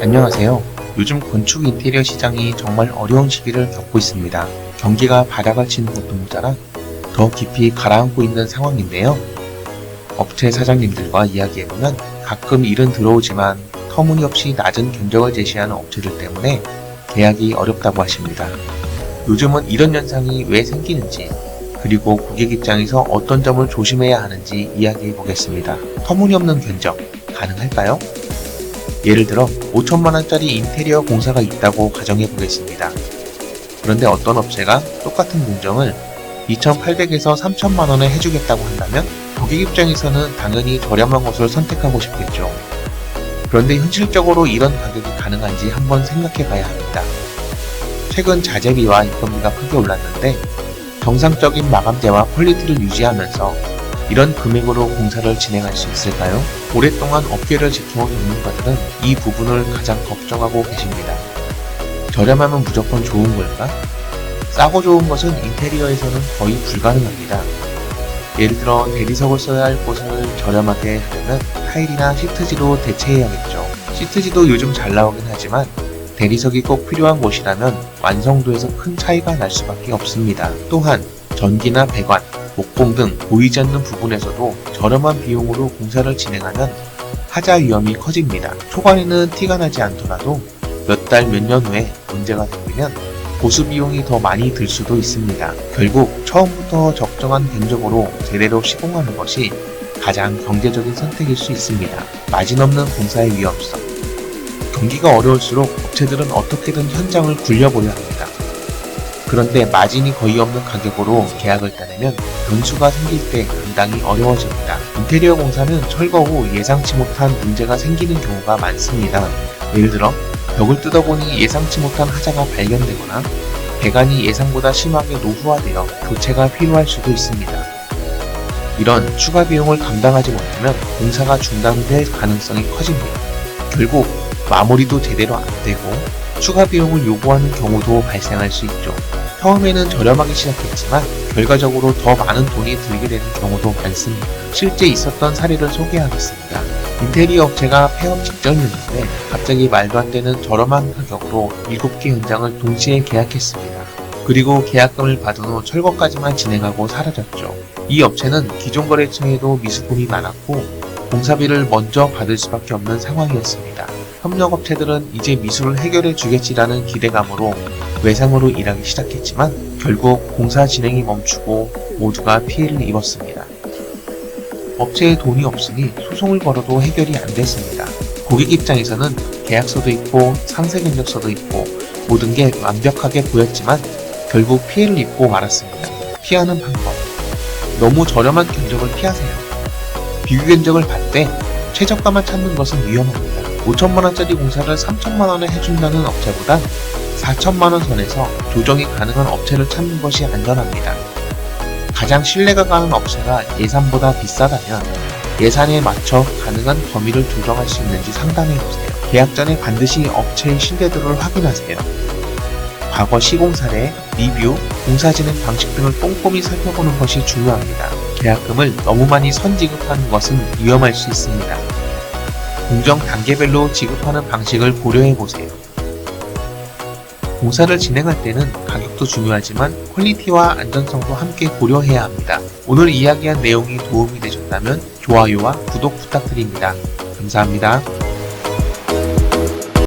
안녕하세요. 요즘 건축 인테리어 시장이 정말 어려운 시기를 겪고 있습니다. 경기가 바닥을 치는 것도 모자라 더 깊이 가라앉고 있는 상황인데요. 업체 사장님들과 이야기해보면 가끔 일은 들어오지만 터무니없이 낮은 견적을 제시하는 업체들 때문에 계약이 어렵다고 하십니다. 요즘은 이런 현상이 왜 생기는지, 그리고 고객 입장에서 어떤 점을 조심해야 하는지 이야기해 보겠습니다. 터무니없는 견적 가능할까요? 예를 들어 5천만원짜리 인테리어 공사가 있다고 가정해 보겠습니다. 그런데 어떤 업체가 똑같은 공정을 2,800에서 3천만원에 해주겠다고 한다면 고객 입장에서는 당연히 저렴한 것을 선택하고 싶겠죠. 그런데 현실적으로 이런 가격이 가능한지 한번 생각해 봐야 합니다. 최근 자재비와 인건비가 크게 올랐는데 정상적인 마감재와 퀄리티를 유지하면서 이런 금액으로 공사를 진행할 수 있을까요? 오랫동안 업계를 지켜온 전문가들은 이 부분을 가장 걱정하고 계십니다. 저렴하면 무조건 좋은 걸까? 싸고 좋은 것은 인테리어에서는 거의 불가능합니다. 예를 들어 대리석을 써야 할 곳을 저렴하게 하려면 타일이나 시트지로 대체해야겠죠. 시트지도 요즘 잘 나오긴 하지만 대리석이 꼭 필요한 곳이라면 완성도에서 큰 차이가 날 수밖에 없습니다. 또한 전기나 배관, 목공 등 보이지 않는 부분에서도 저렴한 비용으로 공사를 진행하면 하자 위험이 커집니다. 초반에는 티가 나지 않더라도 몇 달, 몇 년 후에 문제가 생기면 보수 비용이 더 많이 들 수도 있습니다. 결국 처음부터 적정한 견적으로 제대로 시공하는 것이 가장 경제적인 선택일 수 있습니다. 마진 없는 공사의 위험성. 경기가 어려울수록 업체들은 어떻게든 현장을 굴려보려 합니다. 그런데 마진이 거의 없는 가격으로 계약을 따내면 변수가 생길 때 감당이 어려워집니다. 인테리어 공사는 철거 후 예상치 못한 문제가 생기는 경우가 많습니다. 예를 들어 벽을 뜯어보니 예상치 못한 하자가 발견되거나 배관이 예상보다 심하게 노후화되어 교체가 필요할 수도 있습니다. 이런 추가 비용을 감당하지 못하면 공사가 중단될 가능성이 커집니다. 결국 마무리도 제대로 안 되고 추가 비용을 요구하는 경우도 발생할 수 있죠. 처음에는 저렴하게 시작했지만 결과적으로 더 많은 돈이 들게 되는 경우도 많습니다. 실제 있었던 사례를 소개하겠습니다. 인테리어 업체가 폐업 직전이었는데 갑자기 말도 안 되는 저렴한 가격으로 7개 현장을 동시에 계약했습니다. 그리고 계약금을 받은 후 철거까지만 진행하고 사라졌죠. 이 업체는 기존 거래처에도 미수금이 많았고 공사비를 먼저 받을 수밖에 없는 상황이었습니다. 협력업체들은 이제 미수를 해결해 주겠지라는 기대감으로 외상으로 일하기 시작했지만 결국 공사 진행이 멈추고 모두가 피해를 입었습니다. 업체에 돈이 없으니 소송을 걸어도 해결이 안 됐습니다. 고객 입장에서는 계약서도 있고 상세 견적서도 있고 모든 게 완벽하게 보였지만 결국 피해를 입고 말았습니다. 피하는 방법. 너무 저렴한 견적을 피하세요. 비교 견적을 받되 최저가만 찾는 것은 위험합니다. 5천만원짜리 공사를 3천만원에 해준다는 업체보단 4천만원 선에서 조정이 가능한 업체를 찾는 것이 안전합니다. 가장 신뢰가 가는 업체가 예산보다 비싸다면 예산에 맞춰 가능한 범위를 조정할 수 있는지 상담해보세요. 계약 전에 반드시 업체의 신뢰도를 확인하세요. 과거 시공 사례, 리뷰, 공사 진행 방식 등을 꼼꼼히 살펴보는 것이 중요합니다. 계약금을 너무 많이 선지급하는 것은 위험할 수 있습니다. 공정 단계별로 지급하는 방식을 고려해보세요. 공사를 진행할 때는 가격도 중요하지만 퀄리티와 안전성도 함께 고려해야 합니다. 오늘 이야기한 내용이 도움이 되셨다면 좋아요와 구독 부탁드립니다. 감사합니다.